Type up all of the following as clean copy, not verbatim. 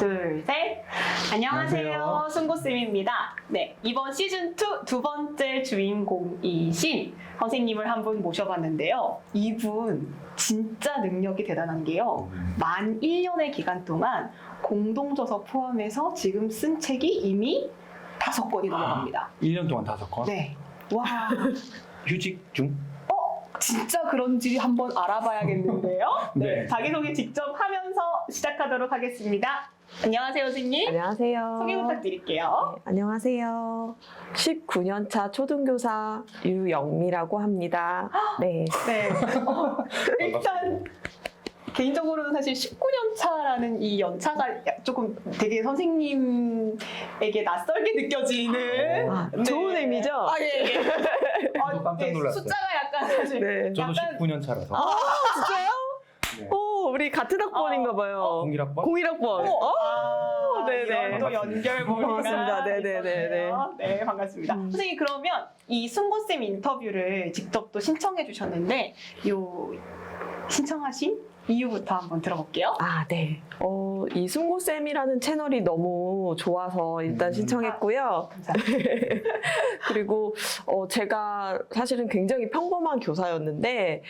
둘, 셋. 안녕하세요. 순고쌤입니다. 네, 이번 시즌2 두 번째 주인공이신 선생님을 한 분 모셔봤는데요. 이분 진짜 능력이 대단한 게요. 만 1년의 기간 동안 공동저서 포함해서 지금 쓴 책이 이미 5권이 넘어갑니다. 1년 동안 5권? 네. 와. 휴직 중? 진짜 그런지 한번 알아봐야겠는데요. 네. 네. 자기소개 직접 하면서 시작하도록 하겠습니다. 안녕하세요, 선생님. 안녕하세요. 소개 부탁드릴게요. 네, 안녕하세요. 19년차 초등교사 유영미라고 합니다. 네. 네. 일단 개인적으로는 사실 19년 차라는 이 연차가 조금 되게 선생님에게 낯설게 느껴지는 좋은 의미죠? 아, 예, 예. 저도 깜짝 놀랐어요. 숫자가 약간 사실 네. 저도 약간 19년 차라서. 진짜요? 네. 오, 우리 같은 학번인가 봐요. 01학번? 01학번. 아, 네네. 이런 또 연결고리가 반갑습니다. 네네네네. 있었네요. 네, 반갑습니다. 선생님, 그러면 이 순고쌤 인터뷰를 직접 또 신청해 주셨는데 요 신청하신 이유부터 한번 들어볼게요. 아, 네. 이 순고쌤이라는 채널이 너무 좋아서 일단 신청했고요. 감사합니다. 그리고 제가 사실은 굉장히 평범한 교사였는데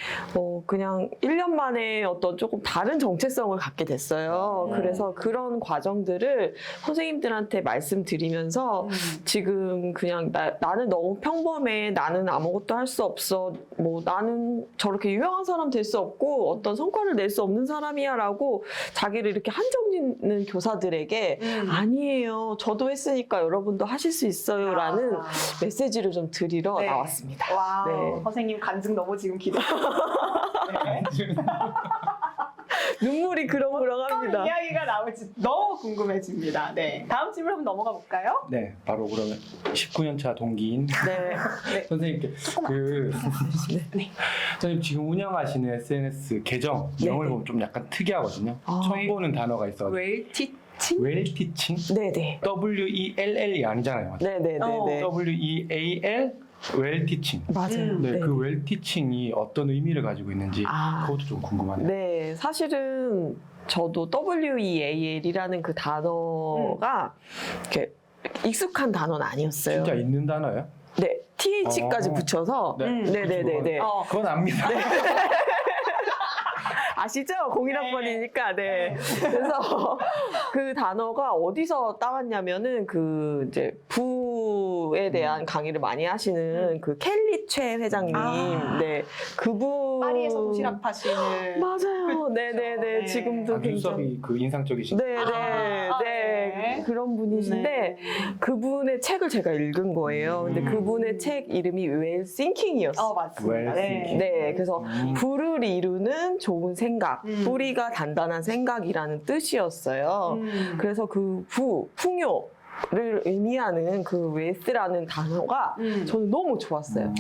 그냥 1년 만에 어떤 조금 다른 정체성을 갖게 됐어요. 그래서 그런 과정들을 선생님들한테 말씀드리면서 지금 그냥 나는 너무 평범해. 나는 아무것도 할 수 없어. 뭐 나는 저렇게 유명한 사람 될 수 없고 어떤 성과를 낼 수 없는 사람이야 라고 자기를 이렇게 한정 짓는 교사들에게 아니에요. 저도 했으니까 여러분도 하실 수 있어요 라는 메시지를 좀 드리러 네. 나왔습니다. 와, 네. 선생님 간증 너무 지금 기대돼요. 네. 눈물이 어떤 그렁그렁합니다. 이야기가 나올지 너무 궁금해집니다. 네, 다음 질문 한번 넘어가 볼까요? 네, 바로 그러면 19년 차 동기인 네. 네. 선생님께 네. 선생님 지금 운영하시는 SNS 계정 명을 보면 좀 약간 특이하거든요. 처음 보는 단어가 있어가지고 웰티칭? 웰티칭? 네네. WELL이 아니잖아요. 네네네네. WEAL 웰티칭. 맞아요. 네, 네. 그 웰티칭이 어떤 의미를 가지고 있는지 그것도 좀 궁금하네요. 네, 사실은 저도 WEAL이라는 그 단어가 이렇게 익숙한 단어는 아니었어요. 진짜 있는 단어예요? 네, TH까지 붙여서 네. 네네네네. 그건 압니다. 아시죠? 01학번이니까, 네. 그래서 그 단어가 어디서 따왔냐면은 그 이제 부에 대한 강의를 많이 하시는 그 켈리 최 회장님, 네. 그분. 파리에서 도시락 파시는. 맞아요. 네네네. 네. 지금도 굉장히. 눈썹이 그 인상적이신. 네네. 아, 네. 네. 그런 분이신데 네. 그분의 책을 제가 읽은 거예요. 근데 그분의 책 이름이 Well Thinking이었어요. 맞습니다. Well 네. thinking. 네, 그래서 부를 이루는 좋은 생각, 뿌리가 단단한 생각이라는 뜻이었어요. 그래서 그 풍요를 의미하는 그 웨스라는 단어가 저는 너무 좋았어요.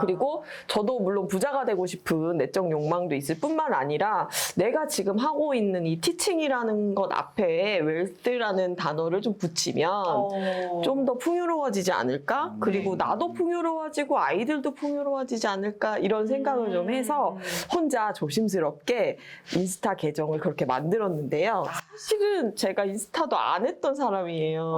그리고 저도 물론 부자가 되고 싶은 내적 욕망도 있을 뿐만 아니라 내가 지금 하고 있는 이 티칭이라는 것 앞에 웰스라는 단어를 좀 붙이면 좀 더 풍요로워지지 않을까? 그리고 나도 풍요로워지고 아이들도 풍요로워지지 않을까? 이런 생각을 좀 해서 혼자 조심스럽게 인스타 계정을 그렇게 만들었는데요. 사실은 제가 인스타도 안 했던 사람이에요.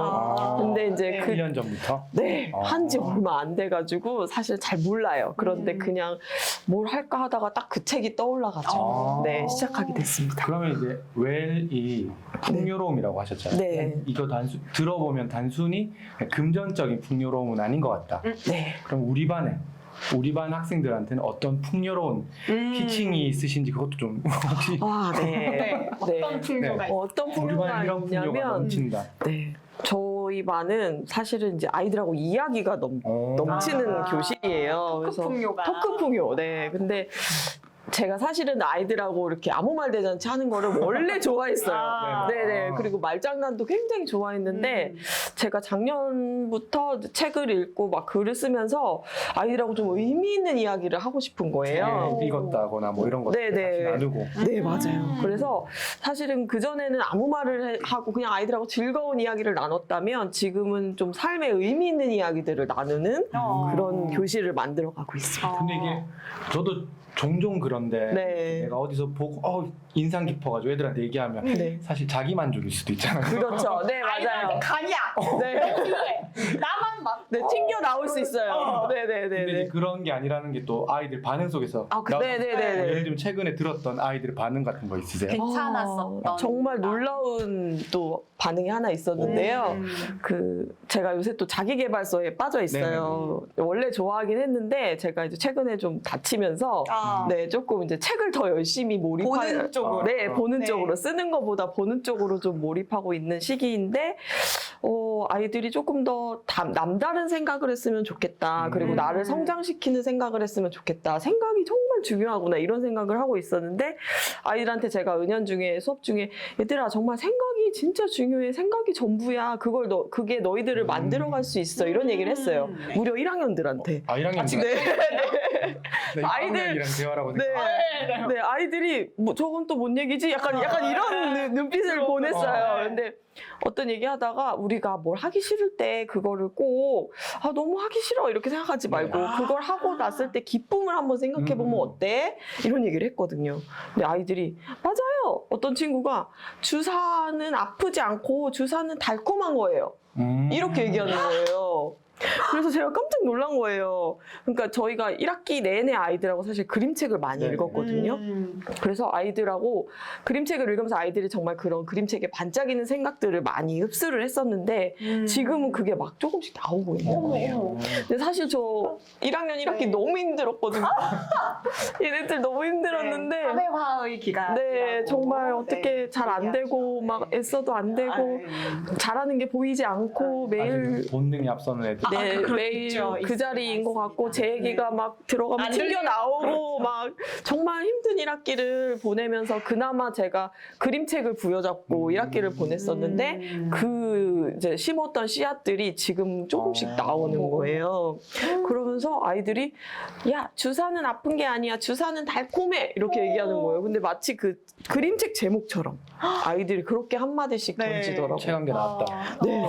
근데 이제 네. 1년 전부터? 네, 한지 얼마 안 돼가지고 사실 잘 몰라요. 그런데 그냥 뭘 할까 하다가 딱 그 책이 떠올라가지고 네, 시작하게 됐습니다. 그러면 이제 웰이 풍요로움이라고 하셨잖아요. 네. 이거 들어보면 단순히 금전적인 풍요로움은 아닌 것 같다. 네. 그럼 우리 반 학생들한테는 어떤 풍요로운 티칭이 있으신지 그것도 좀 혹시 네. 어떤 풍요가 있어요? 어떤 우리 풍요가 반에 이런 풍요가 있냐면 넘친다. 네. 저희 반은 사실은 이제 아이들하고 이야기가 넘치는 교실이에요. 그래서 풍요가. 토크 풍요. 네. 근데 제가 사실은 아이들하고 이렇게 아무 말 대잔치 하는 거를 원래 좋아했어요. 네네. 그리고 말장난도 굉장히 좋아했는데 제가 작년부터 책을 읽고 막 글을 쓰면서 아이들하고 좀 의미 있는 이야기를 하고 싶은 거예요. 읽었다거나 뭐 이런 거 네네. 같이 나누고. 네, 맞아요. 그래서 사실은 그전에는 아무 말을 하고 그냥 아이들하고 즐거운 이야기를 나눴다면 지금은 좀 삶에 의미 있는 이야기들을 나누는 그런 교실을 만들어가고 있습니다. 근데 이게 저도 종종 그런데 네. 내가 어디서 보고 인상 깊어가지고 애들한테 얘기하면 네. 사실 자기 만족일 수도 있잖아요. 그렇죠. 네, 맞아요. 아이들한테 간이야. 네. 나만 막. 네, 튕겨 나올 수 있어요. 근데 이제 네네네. 그런 게 아니라는 게 또 아이들 반응 속에서 네네네. 예를 들면 최근에 들었던 아이들의 반응 같은 거 있으세요? 괜찮았었던. 정말 놀라운 또 반응이 하나 있었는데요. 제가 요새 또 자기계발서에 빠져 있어요. 원래 좋아하긴 했는데 제가 이제 최근에 좀 다치면서 네, 조금 이제 책을 더 열심히 보는 쪽으로. 네, 보는 네. 쪽으로 쓰는 것보다 보는 쪽으로 좀 몰입하고 있는 시기인데 아이들이 조금 더 남다른 생각을 했으면 좋겠다. 그리고 나를 성장시키는 생각을 했으면 좋겠다. 생각이 정말 중요하구나. 이런 생각을 하고 있었는데 아이들한테 제가 은연중에 수업 중에 얘들아 정말 생각이 진짜 중요해. 생각이 전부야. 그게 너희들을 만들어갈 수 있어. 이런 얘기를 했어요. 무려 1학년들한테. 1학년 네. 아이들- 6학년이랑 대화라고 네. 네, 아이들이 뭐 저건 또 뭔 얘기지? 약간 이런 눈빛을 보냈어요. 근데 어떤 얘기 하다가 우리가 뭘 하기 싫을 때 그거를 꼭 너무 하기 싫어 이렇게 생각하지 말고 그걸 하고 났을 때 기쁨을 한번 생각해 보면 어때? 이런 얘기를 했거든요. 근데 아이들이 맞아요. 어떤 친구가 주사는 아프지 않고 주사는 달콤한 거예요. 이렇게 얘기하는 거예요. 그래서 제가 깜짝 놀란 거예요. 그러니까 저희가 1학기 내내 아이들하고 사실 그림책을 많이 네. 읽었거든요. 그래서 아이들하고 그림책을 읽으면서 아이들이 정말 그런 그림책에 반짝이는 생각들을 많이 흡수를 했었는데 지금은 그게 막 조금씩 나오고 있는 거예요. 근데 사실 저 1학년 1학기 너무 힘들었거든요. 얘네들 너무 힘들었는데 사회화의 기간. 네, 정말 어떻게 잘 안 되고 막 애써도 안 되고 잘하는 게 보이지 않고 매일 아직 본능이 앞서는 애들. 네, 그렇죠. 매일 그 자리인 것 같고 제 얘기가 막 들어가면 안 튕겨 들리는 나오고 막 정말 힘든 1학기를 보내면서 그나마 제가 그림책을 부여잡고 1학기를 보냈었는데 그 이제 심었던 씨앗들이 지금 조금씩 나오는 거예요. 그러면서 아이들이 야 주사는 아픈 게 아니야 주사는 달콤해 이렇게 얘기하는 거예요. 근데 마치 그 그림책 제목처럼 아이들이 그렇게 한마디씩 네. 던지더라고요. 책 한 개 나왔다. 네.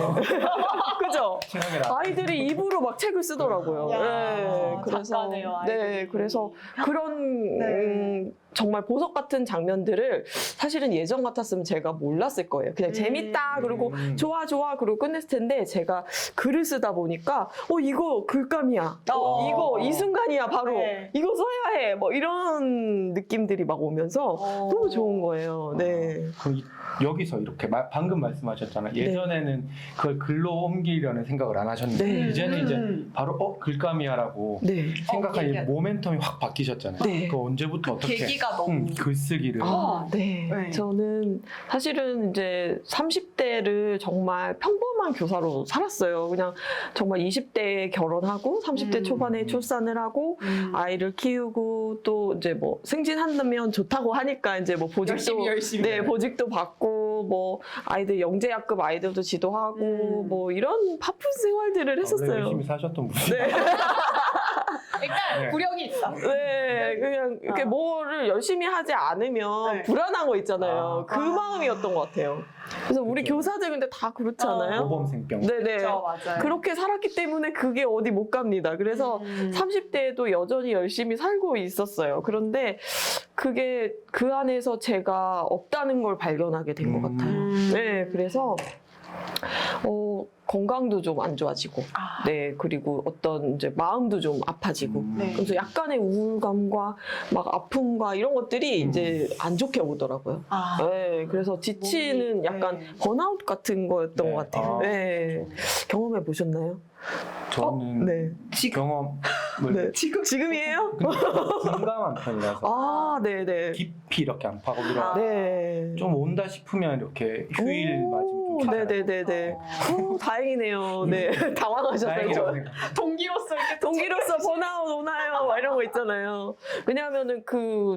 그죠? 책 한 개 나왔다. 아이들이 입으로 막 책을 쓰더라고요. 야, 그래서 작가네요, 아이들이. 네, 그래서 그런 정말 보석 같은 장면들을 사실은 예전 같았으면 제가 몰랐을 거예요. 그냥 재밌다 그리고 좋아 그리고 끝냈을 텐데 제가 글을 쓰다 보니까 이거 글감이야. 이거 이 순간이야 바로. 네. 이거 써야 해. 뭐 이런 느낌들이 막 오면서 너무 좋은 거예요. 네. 그럼 여기서 이렇게 방금 말씀하셨잖아요. 예전에는 그걸 글로 옮기려는 생각을 안 하셨는데 네. 이제는 이제 바로 글감이야라고 네. 생각하니 얘기하- 모멘텀이 확 바뀌셨잖아요. 네. 그 언제부터 어떻게 계기가 너무. 글쓰기를 네. 네. 저는 사실은 이제 30대를 정말 평범한 교사로 살았어요. 그냥 정말 20대에 결혼하고 30대 초반에 출산을 하고 아이를 키우고 또 이제 뭐 승진한다면 좋다고 하니까 이제 뭐 보직도 열심히. 네, 보직도 받고 뭐 아이들 영재학급 아이들도 지도하고 뭐 이런 바쁜 생활들을 원래 했었어요. 열심히 사셨던 분이 네. 일단 네. 구력이 있어. 네, 그냥 이렇게 뭐를 열심히 하지 않으면 네. 불안한 거 있잖아요. 그 마음이었던 것 같아요. 그래서 우리 그렇죠. 교사들 근데 다 그렇잖아요. 모범생병. 네네. 그렇죠, 맞아요. 그렇게 살았기 때문에 그게 어디 못 갑니다. 그래서 30대에도 여전히 열심히 살고 있었어요. 그런데 그게 그 안에서 제가 없다는 걸 발견하게 된 것 같아요. 네, 그래서 건강도 좀 안 좋아지고, 네, 그리고 어떤 이제 마음도 좀 아파지고, 네. 그래서 약간의 우울감과 막 아픔과 이런 것들이 이제 안 좋게 오더라고요. 네, 그래서 지치는 몸이, 약간 네. 번아웃 같은 거였던 네. 것 같아요. 네, 경험해 보셨나요? 저는 네. 경험을 네. 지금이에요? 공감한 편이라서 아, 네네. 깊이 이렇게 안 파고 이런 네. 좀 온다 싶으면 이렇게 휴일 맞으면 좀 찾아요. 네네네네. 다행이네요. 네. 당황하셨어요. 다행이라고 저. 생각. 동기로서 이렇게 동기로서 번아웃 오나요? 막 이런 거 있잖아요. 왜냐하면은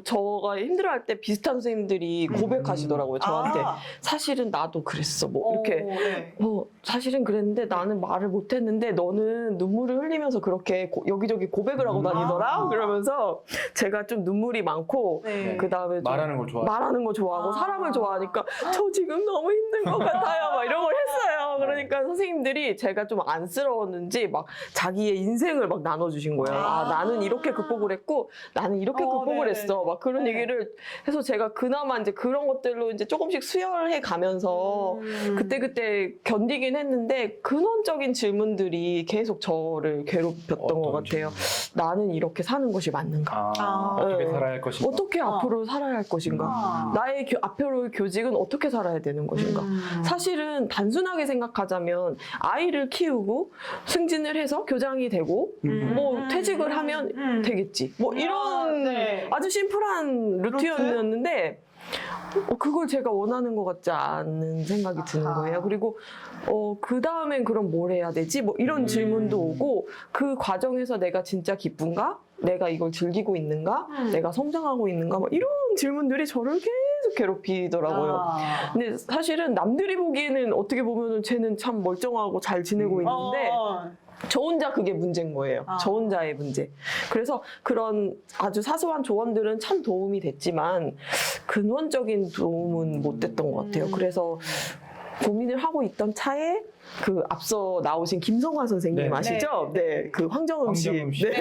저가 힘들어할 때 비슷한 선생님들이 고백하시더라고요. 저한테. 사실은 나도 그랬어. 뭐 이렇게. 네. 사실은 그랬는데 나는 말을 못했는데 너는 눈물을 흘리면서 그렇게 여기저기 고백을 하고 다니더라? 그러면서 제가 좀 눈물이 많고 네. 그 다음에 말하는 걸 좋아해요. 말하는 거 좋아하고 사람을 좋아하니까 저 지금 너무 힘든 것 같아요. 막 이런 걸 했어요. 그러니까 선생님들이 제가 좀 안쓰러웠는지 막 자기의 인생을 막 나눠주신 거예요. 나는 이렇게 극복을 했고 나는 이렇게 극복을 네네네. 했어. 막 그런 네. 얘기를 해서 제가 그나마 이제 그런 것들로 이제 조금씩 수혈해 가면서 그때 견디긴 했는데 근원적인 질문들이 계속 저를 괴롭혔던 것 어떤 같아요. 질문? 나는 이렇게 사는 것이 맞는가? 어떻게 네. 살아야 할 것인가? 어떻게 앞으로 살아야 할 것인가? 나의 앞으로의 교직은 어떻게 살아야 되는 것인가? 사실은 단순하게 생각하자면 아이를 키우고 승진을 해서 교장이 되고 뭐 퇴직을 하면 되겠지. 뭐 이런 네. 아주 심플한 루틴이었는데 그걸 제가 원하는 것 같지 않은 생각이 드는 거예요. 그리고 그 다음엔 그럼 뭘 해야 되지? 뭐 이런 질문도 오고 그 과정에서 내가 진짜 기쁜가? 내가 이걸 즐기고 있는가? 내가 성장하고 있는가? 뭐 이런 질문들이 저를 계속 괴롭히더라고요. 근데 사실은 남들이 보기에는 어떻게 보면은 쟤는 참 멀쩡하고 잘 지내고 있는데 저 혼자 그게 문제인 거예요. 저 혼자의 문제. 그래서 그런 아주 사소한 조언들은 참 도움이 됐지만 근원적인 도움은 못 됐던 것 같아요. 그래서 고민을 하고 있던 차에 그 앞서 나오신 김성화 선생님 네. 아시죠? 네, 그 황정음 씨. 황정음 씨. 네.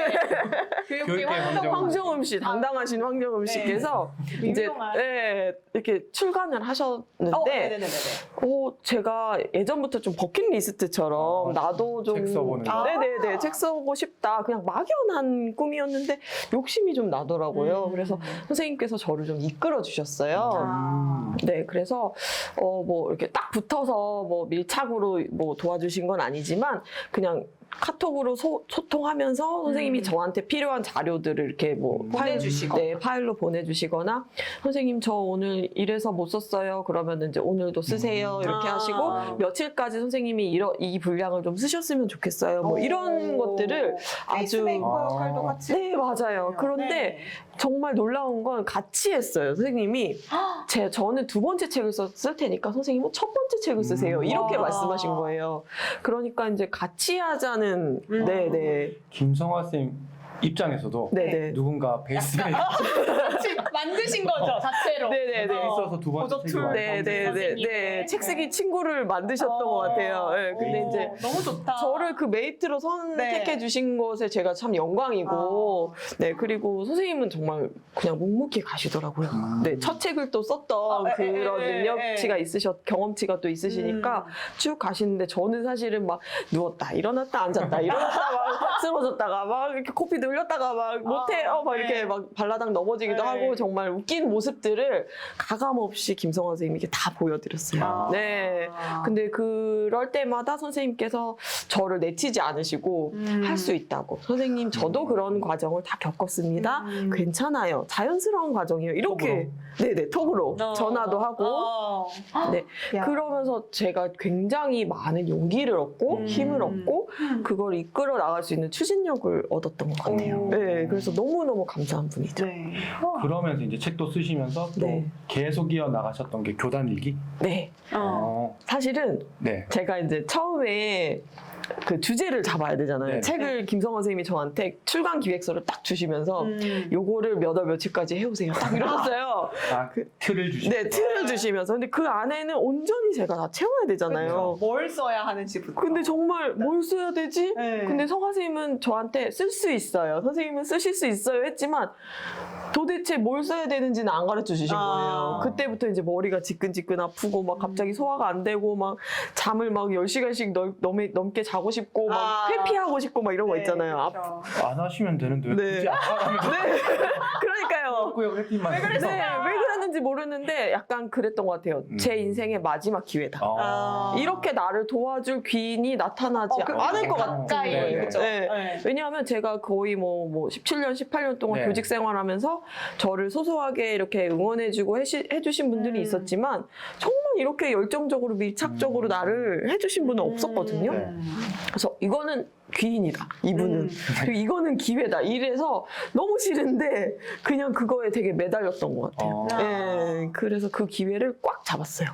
교육계 황정음. 황정음 씨, 당당하신 황정음 네. 씨께서 이제 유명한. 이렇게 출간을 하셨는데 네네네네. 제가 예전부터 좀 버킷리스트처럼 나도 좀 책 써보는 거. 네네네 책 써보고 싶다. 그냥 막연한 꿈이었는데 욕심이 좀 나더라고요. 그래서 선생님께서 저를 좀 이끌어 주셨어요. 네, 그래서 뭐 이렇게 딱 붙어서 뭐 밀착으로 뭐 도와주신 건 아니지만 그냥 카톡으로 소통하면서 선생님이 저한테 필요한 자료들을 이렇게 뭐 보내주시고. 파일로 보내주시거나 선생님 저 오늘 이래서 못 썼어요. 그러면 이제 오늘도 쓰세요. 이렇게 하시고 며칠까지 선생님이 이 분량을 좀 쓰셨으면 좋겠어요. 뭐 이런 것들을 아주 페이스메이커 역할도 같이. 네, 맞아요. 그런데 네. 정말 놀라운 건 같이 했어요. 선생님이 저는 두 번째 책을 쓸 테니까 선생님은 첫 번째 책을 쓰세요. 이렇게 와. 말씀하신 거예요. 그러니까 이제 같이 하자는 네네 김성화 쌤 입장에서도 네네 누군가 베이스에 만드신 거죠, 자체로. 네네네. 있어서 두 번째 책이 네네네 책 쓰기 친구를 만드셨던 것 같아요. 네, 근데 이제 너무 좋다. 저를 그 메이트로 선택해 주신 것에 제가 참 영광이고, 네, 그리고 선생님은 정말 그냥 묵묵히 가시더라고요. 네, 첫 책을 또 썼던 그런 능력치가 경험치가 또 있으시니까 쭉 가시는데 저는 사실은 막 누웠다, 일어났다, 앉았다, 일어났다, 막 쓰러졌다가 막 이렇게 코피 늘렸다가 막 못해, 막 이렇게 막 발라당 넘어지기도 하고 정말 웃긴 모습들을 가감없이 김성화 선생님에게 다 보여드렸어요. 네. 근데 그럴 때마다 선생님께서 저를 내치지 않으시고 할 수 있다고. 선생님, 저도 그런 과정을 다 겪었습니다. 괜찮아요. 자연스러운 과정이에요. 이렇게. 네네, 톡으로. 전화도 하고. 네. 야. 그러면서 제가 굉장히 많은 용기를 얻고 힘을 얻고 그걸 이끌어 나갈 수 있는 추진력을 얻었던 것 같아요. 네. 그래서 너무너무 감사한 분이죠. 네. 그러면서 이제 책도 쓰시면서 또 네. 계속 이어 나가셨던 게 교단 일기? 네. 사실은 네. 제가 이제 처음에 그 주제를 잡아야 되잖아요. 네. 책을 김성화 선생님이 저한테 출간 기획서를 딱 주시면서 요거를 몇 월 며칠까지 해오세요. 딱 이러셨어요. 틀을 주시고. 네, 틀을 주시면서. 근데 그 안에는 온전히 제가 다 채워야 되잖아요. 뭘 써야 하는지부터. 근데 정말 뭘 써야 되지? 네. 근데 성화 선생님은 저한테 쓸 수 있어요. 선생님은 쓰실 수 있어요 했지만 도대체 뭘 써야 되는지는 안 가르쳐 주신 거예요. 그때부터 이제 머리가 지끈지끈 아프고 막 갑자기 소화가 안 되고 막 잠을 막 10시간씩 넘게 자고 싶고 막 회피하고 싶고 막 이런 거 있잖아요. 그렇죠. 안 하시면 되는데 왜 네. 굳이 아파가면서 네. 그러니까요. 회피만 왜 그랬어요? 네, 왜 그랬는지 모르는데 약간 그랬던 것 같아요. 제 인생의 마지막 기회다. 이렇게 나를 도와줄 귀인이 나타나지 않을 것 같은 가까이, 거예요. 그죠? 네. 네. 왜냐하면 제가 거의 뭐 17년, 18년 동안 네. 교직 생활하면서 저를 소소하게 이렇게 응원해주고 해주신 분들이 있었지만 정말 이렇게 열정적으로 밀착적으로 나를 해주신 분은 없었거든요. 네. 그래서 이거는 귀인이다. 이분은. 그리고 이거는 기회다. 이래서 너무 싫은데 그냥 그거에 되게 매달렸던 것 같아요. 네, 그래서 그 기회를 꽉 잡았어요.